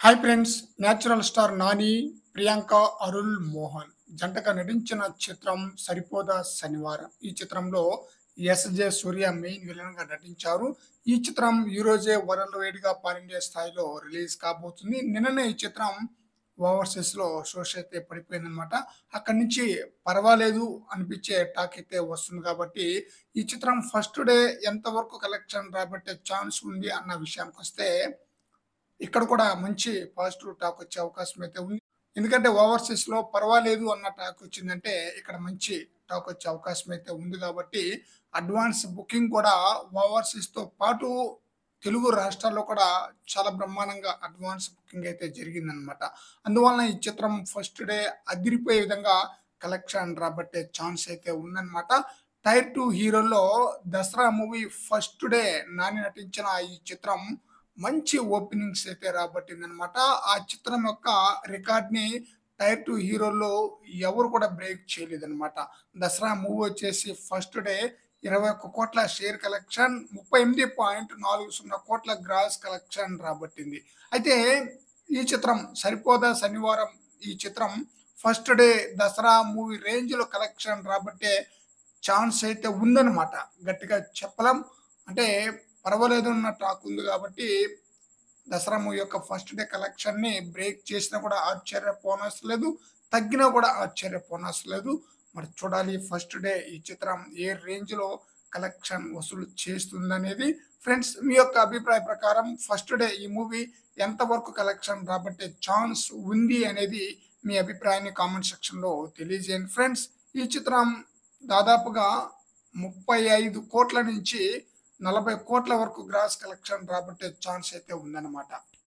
Hi friends! 'Natural star' Nani, Priyanka, Arul Mohan జంటగా నటించిన చిత్రం 'సరిపోదా శనివారం'. ఈ చిత్రంలో ఎస్.జె. సూర్య మెయిన్ విలన్‌గా నటించారు. ఈ చిత్రం ఈరోజే వరల్డ్ వైడ్‌గా పాన్ ఇండియా స్థాయిలో రిలీజ్ కాబోతుంది. నిన్ననే ఈ చిత్రం ఓవర్‌సీస్‌లో షోస్ అయితే పడిపోయిందనమాట. అక్కడి నుంచి పర్వాలేదు అనిపించే టాక్ అయితే వస్తుంది కాబట్టి, ఈ చిత్రం ఫస్ట్ డే ఎంతవరకు కలెక్షన్ రాబట్టే ఛాన్స్ ఉంది అన్న విషయానికొస్తే ఇక్కడ కూడా మంచి పాజిటివ్ టాక్ వచ్చే అవకాశం అయితే ఉంది. ఎందుకంటే ఓవర్‌సీస్‌లో పర్వాలేదు అన్న టాక్ వచ్చిందంటే, ఇక్కడ మంచి టాక్ వచ్చే అవకాశం అయితే ఉంది కాబట్టి, అడ్వాన్స్ బుకింగ్ కూడా ఓవర్‌సీస్‌తో పాటు తెలుగు రాష్ట్రాల్లో కూడా చాలా బ్రహ్మాండంగా అడ్వాన్స్ బుకింగ్ అయితే జరిగిందనమాట. అందువలన ఈ చిత్రం ఫస్ట్ డే అదిరిపోయే విధంగా కలెక్షన్ రాబట్టే ఛాన్స్ అయితే ఉందనమాట. టైర్ 2 హీరోల్లో 'Dasara' movie first day Nani నటించిన ఈ చిత్రం మంచి ఓపెనింగ్స్ అయితే రాబట్టిందనమాట. ఆ చిత్రం యొక్క రికార్డ్‌ని టైర్ 2 హీరోల్లో ఎవరు కూడా బ్రేక్ చేయలేదనమాట. 'దసరా' మూవీ వచ్చేసి ఫస్ట్ డే 21,00,00,000 షేర్ కలెక్షన్, 38.40 కోట్ల గ్రాస్ కలెక్షన్ రాబట్టింది. అయితే ఈ చిత్రం 'సరిపోదా శనివారం' ఈ చిత్రం ఫస్ట్ డే 'దసరా' మూవీ రేంజ్‌లో కలెక్షన్ రాబట్టే ఛాన్స్ అయితే ఉందనమాట. గట్టిగా చెప్పలేం. అంటే పర్వాలేదు అన్న టాక్ ఉంది కాబట్టి, 'దసరా' మూవీ యొక్క ఫస్ట్ డే కలెక్షన్‌ని బ్రేక్ చేసినా కూడా ఆశ్చర్యపోనవసరం లేదు. తగ్గినా కూడా ఆశ్చర్యపోనవసరం లేదు. మరి చూడాలి ఫస్ట్ డే ఈ చిత్రం ఏ రేంజ్‌లో కలెక్షన్ వసూలు చేస్తుందనేది. ఫ్రెండ్స్, మీ యొక్క అభిప్రాయం ప్రకారం ఫస్ట్ డే ఈ మూవీ ఎంతవరకు కలెక్షన్ రాబట్టే ఛాన్స్ ఉంది అనేది మీ అభిప్రాయాన్ని కామెంట్ సెక్షన్‌లో తెలియజేయండి ఫ్రెండ్స్. ఈ చిత్రం దాదాపుగా 35,00,00,000 నుంచి 40,00,00,000 వరకు గ్రాస్ కలెక్షన్ రాబట్టే ఛాన్స్ అయితే ఉందన్నమాట.